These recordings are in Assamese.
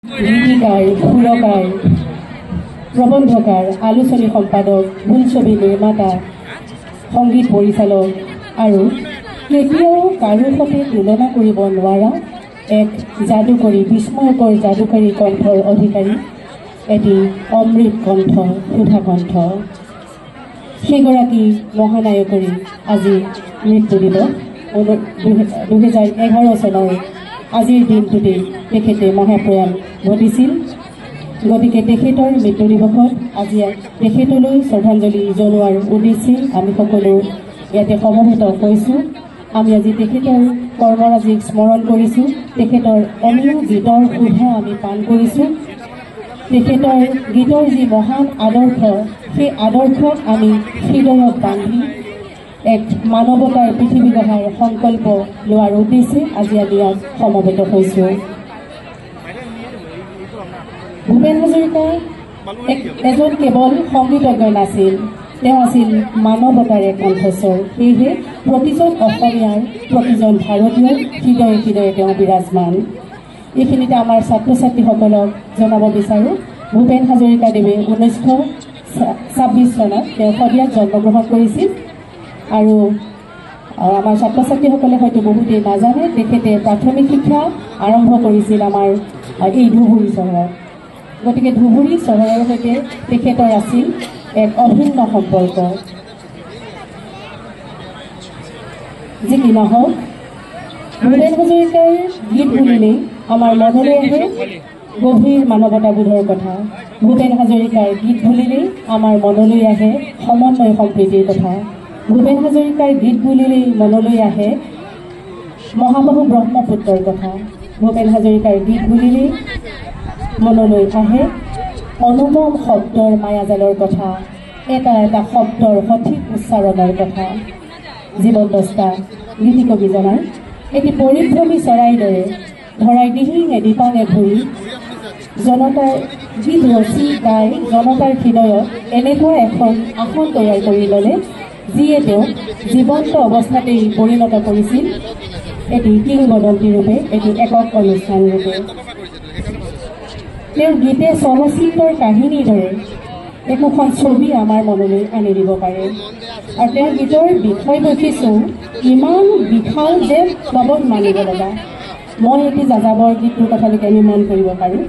গীতিকাৰ, সুৰকাৰ, প্ৰবন্ধকাৰ, আলোচনী সম্পাদক, বোলছবি নিৰ্মাতা, সংগীত পৰিচালক আৰু কেতিয়াও কাৰো সৈতে তুলনা কৰিব নোৱাৰা এক যাদুকৰী, বিস্ময়কৰ যাদুকৰী কণ্ঠৰ অধিকাৰী, এটি অমৃত কণ্ঠ, সুধা কণ্ঠ। সেইগৰাকী মহানায়কৰী আজি মৃত্যু দিৱস। 2011 চনৰ আজিৰ দিনটোতেই তেখেতে মহাপ্ৰয়াণ ঘটিছিল। গতিকে তেখেতৰ মৃত্যু দিৱসত আজি তেখেতলৈ শ্ৰদ্ধাঞ্জলি জনোৱাৰ উদ্দেশ্যে আমি সকলো ইয়াতে সমবেত হৈছোঁ। আমি আজি তেখেতৰ কৰ্মৰাজিক স্মৰণ কৰিছোঁ, তেখেতৰ অমীয় গীতৰ সুধা আমি পান কৰিছোঁ। তেখেতৰ গীতৰ যি মহান আদৰ্শ, সেই আদৰ্শক আমি হৃদয়ত বান্ধি এক মানৱতাৰ পৃথিৱী গঢ়াৰ সংকল্প লোৱাৰ উদ্দেশ্যে আজি আমি ইয়াত সমবেত হৈছোঁ। ভূপেন হাজৰিকা এজন কেৱল সংগীতজ্ঞ নাছিল, তেওঁ আছিল মানৱতাৰে কণ্ঠস্বৰ। সেয়েহে প্ৰতিজন অসমীয়াৰ, প্ৰতিজন ভাৰতীয়ৰ হৃদয়ে হৃদয়ে তেওঁ বিৰাজমান। এইখিনিতে আমাৰ ছাত্ৰ ছাত্ৰীসকলক জনাব বিচাৰোঁ, ভূপেন হাজৰিকাদেৱে 1926 চনত তেওঁ শদিয়াত জন্মগ্ৰহণ কৰিছিল। আৰু আমাৰ ছাত্ৰ ছাত্ৰীসকলে হয়তো বহুতেই নাজানে, তেখেতে প্ৰাথমিক শিক্ষা আৰম্ভ কৰিছিল আমাৰ এই ধুবুৰী চহৰত। গতিকে ধুবুৰী চহৰৰ সৈতে তেখেতৰ আছিল এক অভিন্ন সম্পৰ্ক। যি কি নহওক, ভূপেন হাজৰিকাৰ গীত বুলিলেই আমাৰ মনলৈ আহে গভীৰ মানৱতাবোধৰ কথা। ভূপেন হাজৰিকাৰ গীত বুলিলেই আমাৰ মনলৈ আহে সমন্বয় সম্প্ৰীতিৰ কথা। ভূপেন হাজৰিকাৰ গীত বুলিলেই মনলৈ আহে মহাবাহু ব্ৰহ্মপুত্ৰৰ কথা। ভূপেন হাজৰিকাৰ গীত বুলিলেই মনলৈ আহে অনুপম শব্দৰ মায়াজালৰ কথা, এটা এটা শব্দৰ সঠিক উচ্চাৰণৰ কথা। জীৱন দস্তা গীতি কবিজনাৰ এটি পৰিভ্ৰমী চৰাইৰ দৰে ধৰাই দিহিঙে দীপাঙে ঘূৰি জনতাৰ গীত ৰচি গাই জনতাৰ হৃদয়ত এনেকুৱা এখন আসন তৈয়াৰ কৰি ল'লে, যিয়ে তেওঁক জীৱন্ত অৱস্থাতেই পৰিণত কৰিছিল এটি কিংবদন্তী ৰূপে, এটি একক অনুষ্ঠান ৰূপে। তেওঁৰ গীতে চলচ্চিত্ৰৰ কাহিনীৰ দৰে একোখন ছবি আমাৰ মনলৈ আনি দিব পাৰে। আৰু তেওঁৰ গীতৰ বিষয় বৈশিষ্ট্যও ইমান বিশাল যে লগত মানিব লগা। মই এটি যাযাবৰ গীতটোৰ কথালৈকে আমি মন কৰিব পাৰোঁ।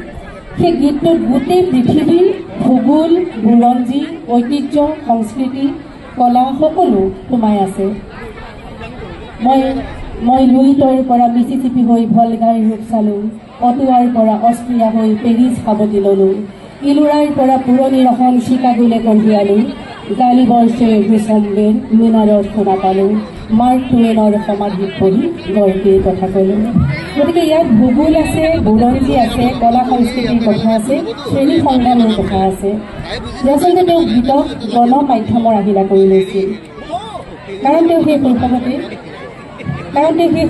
সেই গীতটোত গোটেই পৃথিৱীৰ ভূগোল, বুৰঞ্জী, ঐতিহ্য, সংস্কৃতি, কলা সকলো সোমাই আছে। মই লুইতৰ পৰা মিচিচিপি হৈ ভলগাই ৰূপ চালোঁ, অটোৱাৰ পৰা অষ্ট্ৰিয়া হৈ পেৰিছ সাৱটি ল'লোঁ, ইলোৰাৰ পৰা পুৰণি ৰহন চিকাগোলে কঢ়িয়ালোঁ, গালিবৰ্ষে গ্ৰীচম্বেৰ মিনাৰত শুনা পালোঁ, মাৰ্ক টুৱেইনৰ সমাধিত পঢ়ি গৰ্কীৰ কথা ক'লোঁ। গতিকে ইয়াত ভূগোল আছে, বুৰঞ্জী আছে, কলা সংস্কৃতিৰ কথা আছে, শ্ৰেণী সংগ্ৰামৰ কথা আছে। আচলতে তেওঁ গীতক গণ মাধ্যমৰ আহিলা কৰি লৈছিল। কাৰণ তেওঁ সেই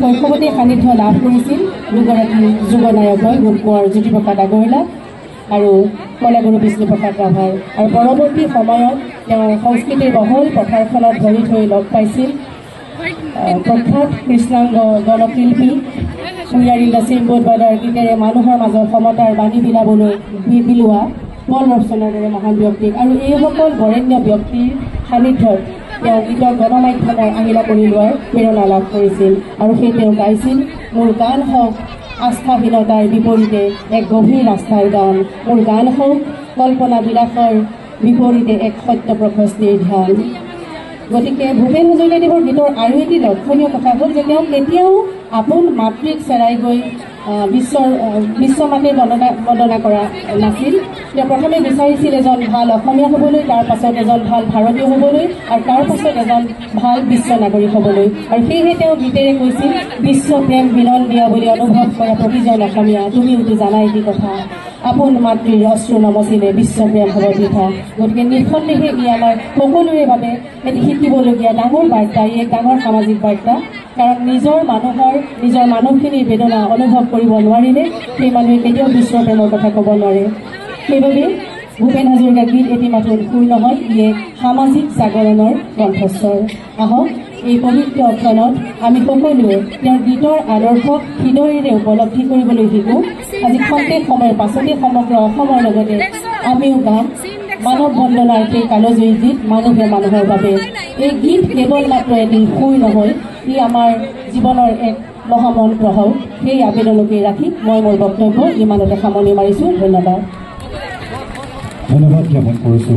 শৈশৱতে সান্নিধ্য লাভ কৰিছিল দুগৰাকী যুৱনায়কৰ, ৰূপকোঁৱৰ জ্যোতিপ্ৰসাদ আগৰৱালা আৰু কলাগুৰু বিষ্ণুপ্ৰসাদ ৰাভাৰ। আৰু পৰৱৰ্তী সময়ত তেওঁ সংস্কৃতিৰ বহল পথাৰখনত ভৰি থৈ লগ পাইছিল প্ৰখ্যাত কৃষ্ণাংগ গণশিল্পী we are in the same boat brother গীতেৰে মানুহৰ মাজত সমতাৰ বাণী বিলোৱা পল ৰবচনৰ দৰে মহান ব্যক্তিক। আৰু এইসকল বৰেণ্য ব্যক্তিৰ সান্নিধ্যত তেওঁ গীতৰ গণমাধ্যমৰ আহিলা কৰি লোৱাৰ প্ৰেৰণা লাভ কৰিছিল। আৰু সেই তেওঁ গাইছিল, মোৰ গান হওক আস্থাহীনতাৰ বিপৰীতে এক গভীৰ আস্থাৰ গান, মোৰ গান হওক কল্পনা বিলাসৰ বিপৰীতে এক সত্য প্ৰশস্তিৰ ধ্যান। গতিকে ভূপেন হাজৰিকাদেৱৰ গীতৰ আৰু এটি লক্ষণীয় কথা হ'ল যে তেওঁ কেতিয়াও আপোন মাতৃক চেৰাই গৈ বিশ্বমাতে বন্দনা কৰা নাছিল। তেওঁ প্ৰথমে বিচাৰিছিল এজন ভাল অসমীয়া হ'বলৈ, তাৰ পাছত এজন ভাল ভাৰতীয় হ'বলৈ, আৰু তাৰ পাছত এজন ভাল বিশ্ব নাগৰিক হ'বলৈ। আৰু সেয়েহে তেওঁ গীতেৰে কৈছিল, বিশ্ব প্ৰেম বিনন দিয়া বুলি অনুভৱ কৰা প্ৰতিজন অসমীয়া, তুমিওতো জানাই কি কথা, আপোন মাতৃৰ অশ্ৰু নমচিলে বিশ্বপ্ৰেম হ'ব বৃথা। গতিকে নিঃসন্দেহে ই আমাৰ সকলোৰে বাবে এটি শিকিবলগীয়া ডাঙৰ বাৰ্তা, ই এক ডাঙৰ সামাজিক বাৰ্তা। কাৰণ নিজৰ মানুহখিনিৰ বেদনা অনুভৱ কৰিব নোৱাৰিলে সেই মানুহে কেতিয়াও বিশ্বপ্ৰেমৰ কথা ক'ব নোৱাৰে। সেইবাবে ভূপেন হাজৰিকাৰ গীত এটি মাথোন সুৰ নহয়, ই এক সামাজিক জাগৰণৰ কণ্ঠস্বৰ। আহক এই পবিত্ৰ ক্ষণত আমি সকলোৱে তেওঁৰ গীতৰ আদৰ্শক হৃদয়েৰে উপলব্ধি কৰিবলৈ শিকোঁ। আজি খন্তেক সময়ৰ পাছতে সমগ্ৰ অসমৰ লগতে আমিও গাম মানৱ বন্দনাৰ সেই কালজয়ী গীত মানুহে মানুহৰ বাবে। এই গীত কেৱল মাত্ৰ এটি সুৰ নহয়, ই আমাৰ জীৱনৰ এক মহামন্ত্ৰ হওক। সেই আবেদনকে ৰাখি মই মোৰ বক্তব্য ইমানতে সামৰণি মাৰিছোঁ। ধন্যবাদ জ্ঞাপন কৰিছোঁ।